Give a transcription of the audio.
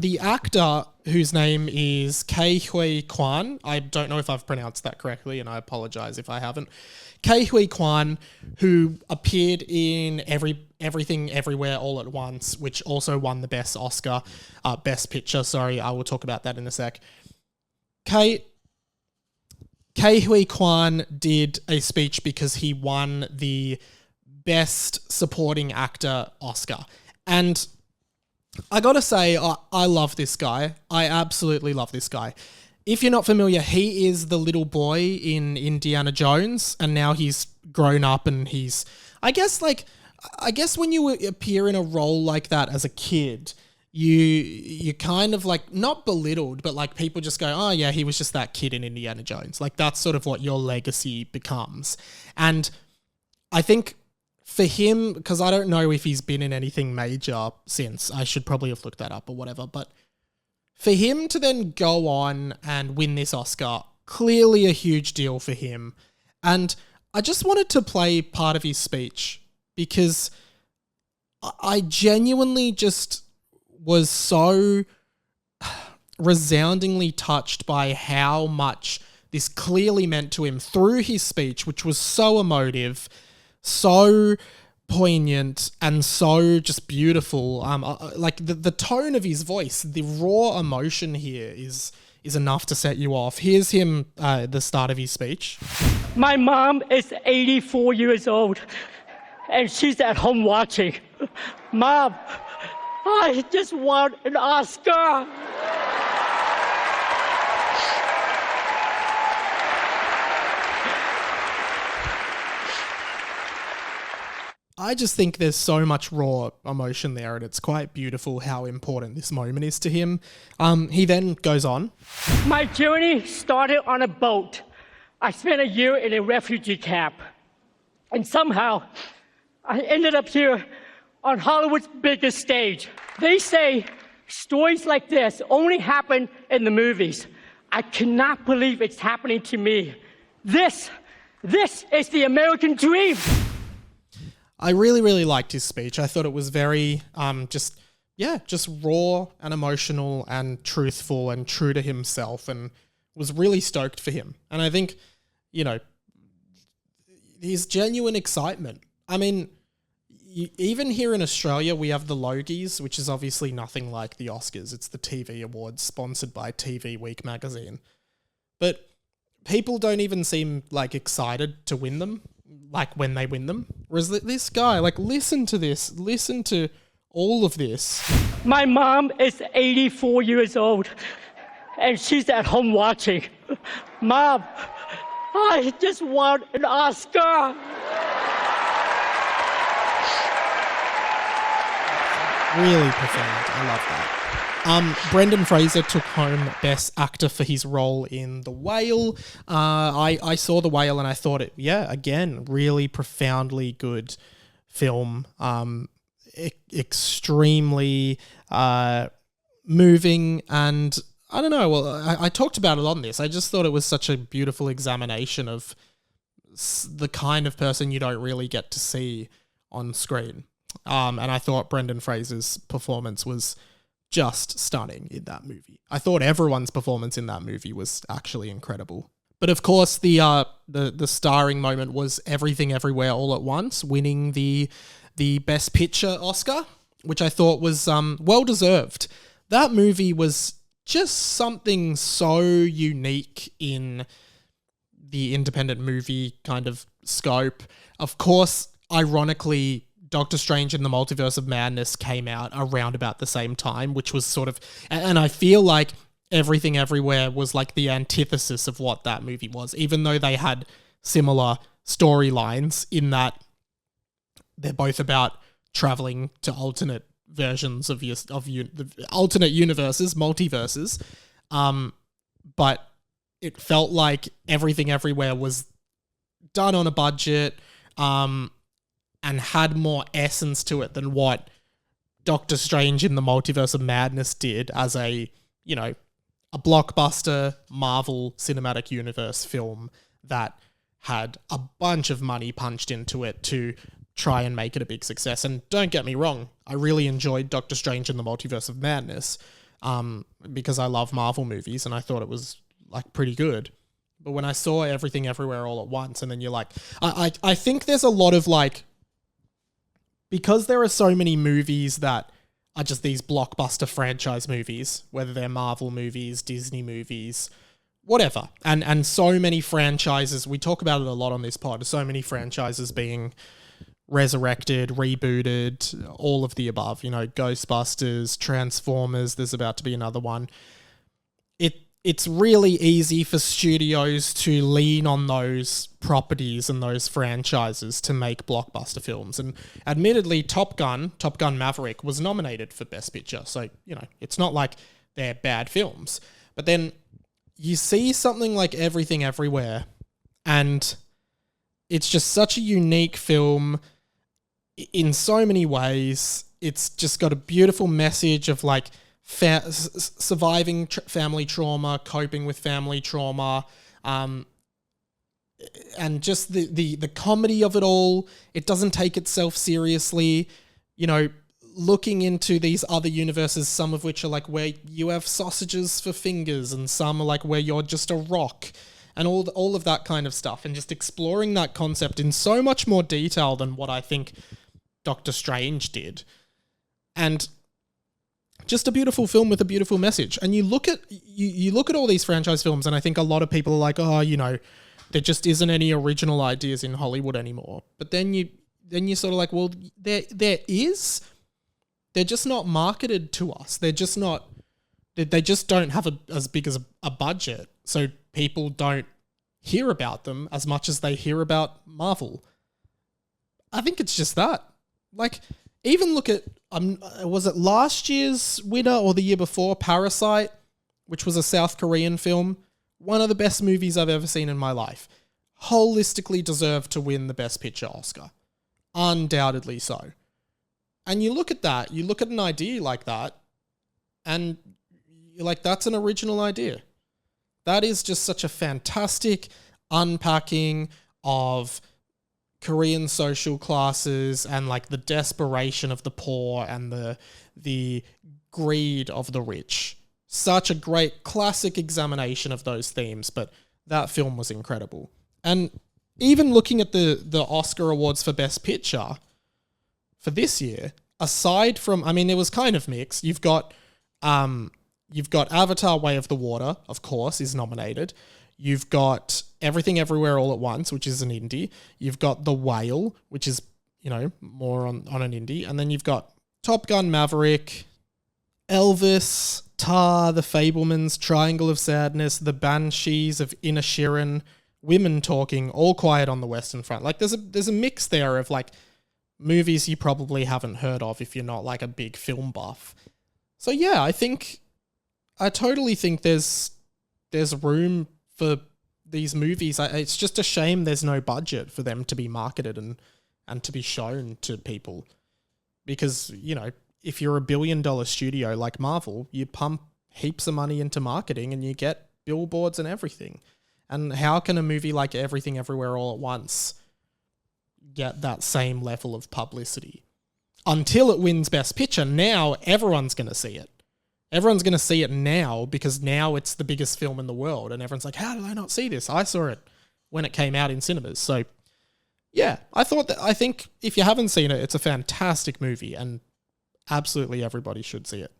the actor whose name is Ke Huy Quan, I don't know if I've pronounced that correctly, and I apologize if I haven't. Ke Huy Quan, who appeared in Everything Everywhere All at Once, which also won the Best Picture. Sorry, I will talk about that in a sec. Ke Huy Quan did a speech because he won the Best Supporting Actor Oscar. And I gotta say, I love this guy. I absolutely love this guy. If you're not familiar, he is the little boy in Indiana Jones, and now he's grown up and I guess when you appear in a role like that as a kid, you kind of like, not belittled, but like people just go, oh yeah, he was just that kid in Indiana Jones. Like that's sort of what your legacy becomes. And I think for him, because I don't know if he's been in anything major since, I should probably have looked that up or whatever, but for him to then go on and win this Oscar, clearly a huge deal for him. And I just wanted to play part of his speech because I genuinely just was so resoundingly touched by how much this clearly meant to him through his speech, which was so emotive, so poignant, and so just beautiful. Like the tone of his voice, the raw emotion here is enough to set you off. Here's him at the start of his speech. My mom is 84 years old, and she's at home watching. Mom, I just won an Oscar. I just think there's so much raw emotion there, and it's quite beautiful how important this moment is to him. He then goes on. My journey started on a boat. I spent a year in a refugee camp, and somehow I ended up here on Hollywood's biggest stage. They say stories like this only happen in the movies. I cannot believe it's happening to me. This is the American dream. I really, really liked his speech. I thought it was very just raw and emotional and truthful and true to himself, and was really stoked for him. And I think, his genuine excitement. I mean, even here in Australia, we have the Logies, which is obviously nothing like the Oscars. It's the TV awards sponsored by TV Week magazine. But people don't even seem like excited to win them, like when they win them. Whereas this guy, like, listen to this. Listen to all of this. My mom is 84 years old, and she's at home watching. Mom, I just won an Oscar. Really profound. I love that. Brendan Fraser took home Best Actor for his role in The Whale. I saw The Whale and I thought again, really profoundly good film. Extremely moving, and I don't know, well, I talked about it on this. I just thought it was such a beautiful examination of the kind of person you don't really get to see on screen. And I thought Brendan Fraser's performance was just stunning in that movie. I thought everyone's performance in that movie was actually incredible. But of course, the starring moment was Everything Everywhere All at Once, winning the Best Picture Oscar, which I thought was well deserved. That movie was just something so unique in the independent movie kind of scope. Of course, ironically, Doctor Strange in the Multiverse of Madness came out around about the same time, which was sort of, and I feel like Everything Everywhere was like the antithesis of what that movie was, even though they had similar storylines in that they're both about traveling to alternate versions of the alternate universes, multiverses. But it felt like Everything Everywhere was done on a budget, and had more essence to it than what Doctor Strange in the Multiverse of Madness did as a blockbuster Marvel Cinematic Universe film that had a bunch of money punched into it to try and make it a big success. And don't get me wrong, I really enjoyed Doctor Strange in the Multiverse of Madness. because I love Marvel movies and I thought it was like pretty good. But when I saw Everything Everywhere All at Once, and then you're like, I think there's a lot of like, because there are so many movies that are just these blockbuster franchise movies, whether they're Marvel movies, Disney movies, whatever. And so many franchises, we talk about it a lot on this pod, so many franchises being resurrected, rebooted, all of the above, you know, Ghostbusters, Transformers, there's about to be another one. It's really easy for studios to lean on those properties and those franchises to make blockbuster films. And admittedly, Top Gun Maverick was nominated for Best Picture. So, you know, it's not like they're bad films. But then you see something like Everything Everywhere, and it's just such a unique film in so many ways. It's just got a beautiful message of like surviving family trauma, coping with family trauma, and just the comedy of it all. It doesn't take itself seriously. You know, looking into these other universes, some of which are like where you have sausages for fingers, and some are like where you're just a rock, and all of that kind of stuff, and just exploring that concept in so much more detail than what I think Doctor Strange did. And just a beautiful film with a beautiful message. And you look at all these franchise films, and I think a lot of people are like, oh, you know, there just isn't any original ideas in Hollywood anymore. But then you sort of like, well, there is. They're just not marketed to us. They're just not. They just don't have as big as a budget, so people don't hear about them as much as they hear about Marvel. I think it's just that. Like, even look at, was it last year's winner or the year before, Parasite, which was a South Korean film? One of the best movies I've ever seen in my life. Holistically deserved to win the Best Picture Oscar. Undoubtedly so. And you look at that, you look at an idea like that, and you're like, that's an original idea. That is just such a fantastic unpacking of Korean social classes and like the desperation of the poor and the greed of the rich. Such a great classic examination of those themes, but that film was incredible. And even looking at the Oscar awards for Best Picture for this year, aside from, I mean, it was kind of mixed. You've got Avatar: Way of the Water, of course, is nominated. You've got Everything Everywhere All at Once, which is an indie. You've got The Whale, which is, you know, more on an indie. And then you've got Top Gun Maverick, Elvis, Tar, The Fabelmans, Triangle of Sadness, The Banshees of Inisherin, Women Talking, All Quiet on the Western Front. Like, there's a mix there of like movies you probably haven't heard of if you're not like a big film buff. So yeah, I totally think there's room for these movies. It's just a shame there's no budget for them to be marketed and to be shown to people. Because, you know, if you're $1 billion studio like Marvel, you pump heaps of money into marketing and you get billboards and everything. And how can a movie like Everything Everywhere All at Once get that same level of publicity? Until it wins Best Picture, now everyone's going to see it. Everyone's going to see it now because now it's the biggest film in the world. And everyone's like, how did I not see this? I saw it when it came out in cinemas. So, yeah, I think if you haven't seen it, it's a fantastic movie and absolutely everybody should see it.